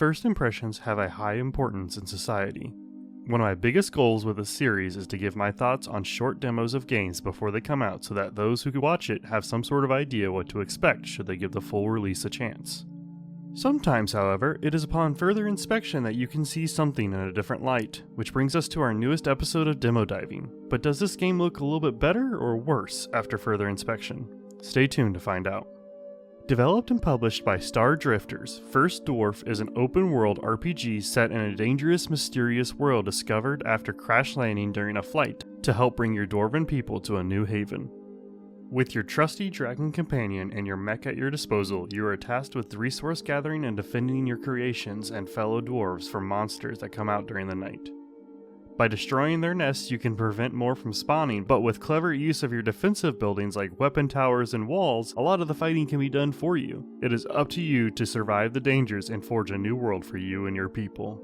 First impressions have a high importance in society. One of my biggest goals with this series is to give my thoughts on short demos of games before they come out so that those who watch it have some sort of idea what to expect should they give the full release a chance. Sometimes, however, it is upon further inspection that you can see something in a different light, which brings us to our newest episode of Demo Diving. But does this game look a little bit better or worse after further inspection? Stay tuned to find out. Developed and published by Star Drifters, First Dwarf is an open-world RPG set in a dangerous, mysterious world discovered after crash landing during a flight to help bring your dwarven people to a new haven. With your trusty dragon companion and your mech at your disposal, you are tasked with resource gathering and defending your creations and fellow dwarves from monsters that come out during the night. By destroying their nests, you can prevent more from spawning, but with clever use of your defensive buildings like weapon towers and walls, a lot of the fighting can be done for you. It is up to you to survive the dangers and forge a new world for you and your people.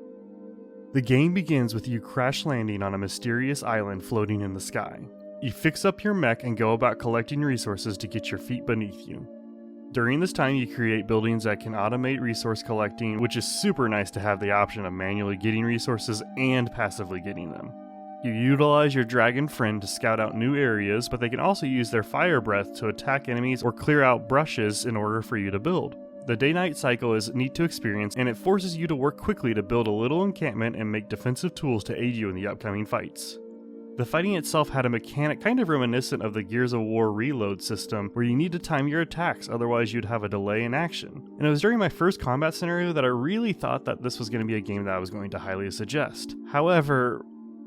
The game begins with you crash landing on a mysterious island floating in the sky. You fix up your mech and go about collecting resources to get your feet beneath you. During this time, you create buildings that can automate resource collecting, which is super nice to have the option of manually getting resources and passively getting them. You utilize your dragon friend to scout out new areas, but they can also use their fire breath to attack enemies or clear out brushes in order for you to build. The day-night cycle is neat to experience, and it forces you to work quickly to build a little encampment and make defensive tools to aid you in the upcoming fights. The fighting itself had a mechanic kind of reminiscent of the Gears of War reload system, where you need to time your attacks, otherwise you'd have a delay in action. And it was during my first combat scenario that I really thought that this was going to be a game that I was going to highly suggest. However,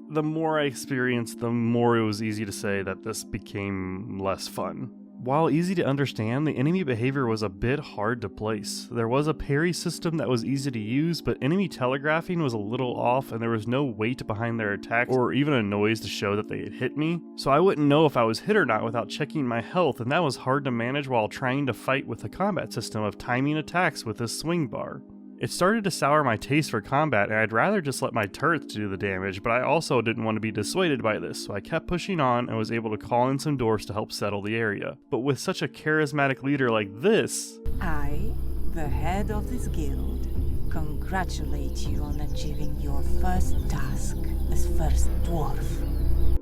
the more I experienced, the more it was easy to say that this became less fun. While easy to understand, the enemy behavior was a bit hard to place. There was a parry system that was easy to use, but enemy telegraphing was a little off and there was no weight behind their attacks or even a noise to show that they had hit me. So I wouldn't know if I was hit or not without checking my health, and that was hard to manage while trying to fight with the combat system of timing attacks with this swing bar. It started to sour my taste for combat, and I'd rather just let my turrets do the damage, but I also didn't want to be dissuaded by this, so I kept pushing on and was able to call in some dwarves to help settle the area. But with such a charismatic leader like this, I, the head of this guild, congratulate you on achieving your first task as First Dwarf.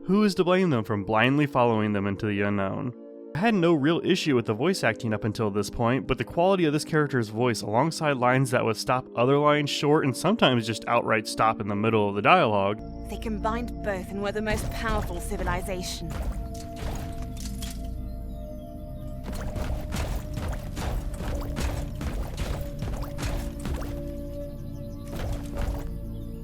Who is to blame them from blindly following them into the unknown? I had no real issue with the voice acting up until this point, but the quality of this character's voice alongside lines that would stop other lines short and sometimes just outright stop in the middle of the dialogue. They combined both and were the most powerful civilization.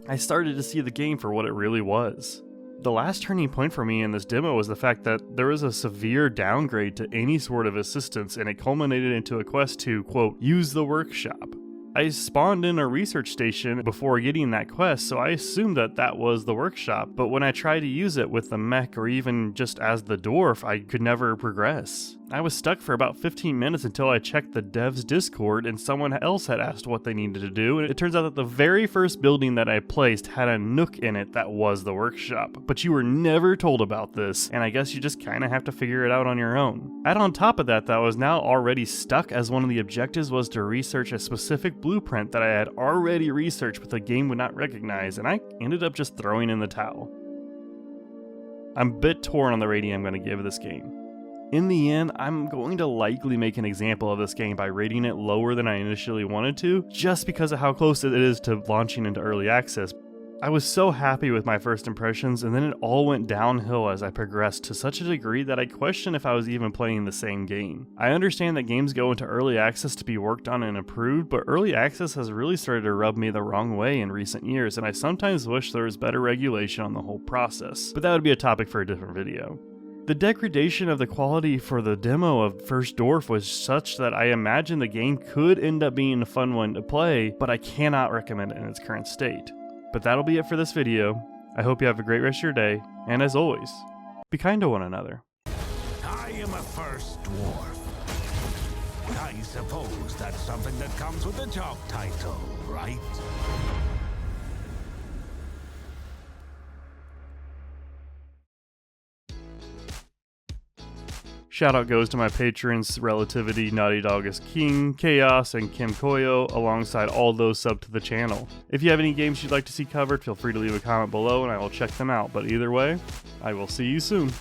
I started to see the game for what it really was. The last turning point for me in this demo was the fact that there was a severe downgrade to any sort of assistance, and it culminated into a quest to, quote, use the workshop. I spawned in a research station before getting that quest, so I assumed that that was the workshop, but when I tried to use it with the mech or even just as the dwarf, I could never progress. I was stuck for about 15 minutes until I checked the devs Discord and someone else had asked what they needed to do, and it turns out that the very first building that I placed had a nook in it that was the workshop. But you were never told about this, and I guess you just kinda have to figure it out on your own. Add on top of that, I was now already stuck as one of the objectives was to research a specific blueprint that I had already researched but the game would not recognize, and I ended up just throwing in the towel. I'm a bit torn on the rating I'm going to give this game. In the end, I'm going to likely make an example of this game by rating it lower than I initially wanted to, just because of how close it is to launching into early access. I was so happy with my first impressions, and then it all went downhill as I progressed to such a degree that I questioned if I was even playing the same game. I understand that games go into early access to be worked on and improved, but early access has really started to rub me the wrong way in recent years, and I sometimes wish there was better regulation on the whole process, but that would be a topic for a different video. The degradation of the quality for the demo of First Dwarf was such that I imagine the game could end up being a fun one to play, but I cannot recommend it in its current state. But that'll be it for this video. I hope you have a great rest of your day, and as always, be kind to one another. I am a First Dwarf. I suppose that's something that comes with the job title, right? Shout out goes to my patrons Relativity, Naughty Dog is King, Chaos, and Kim Koyo, alongside all those sub to the channel. If you have any games you'd like to see covered, feel free to leave a comment below and I will check them out. But either way, I will see you soon.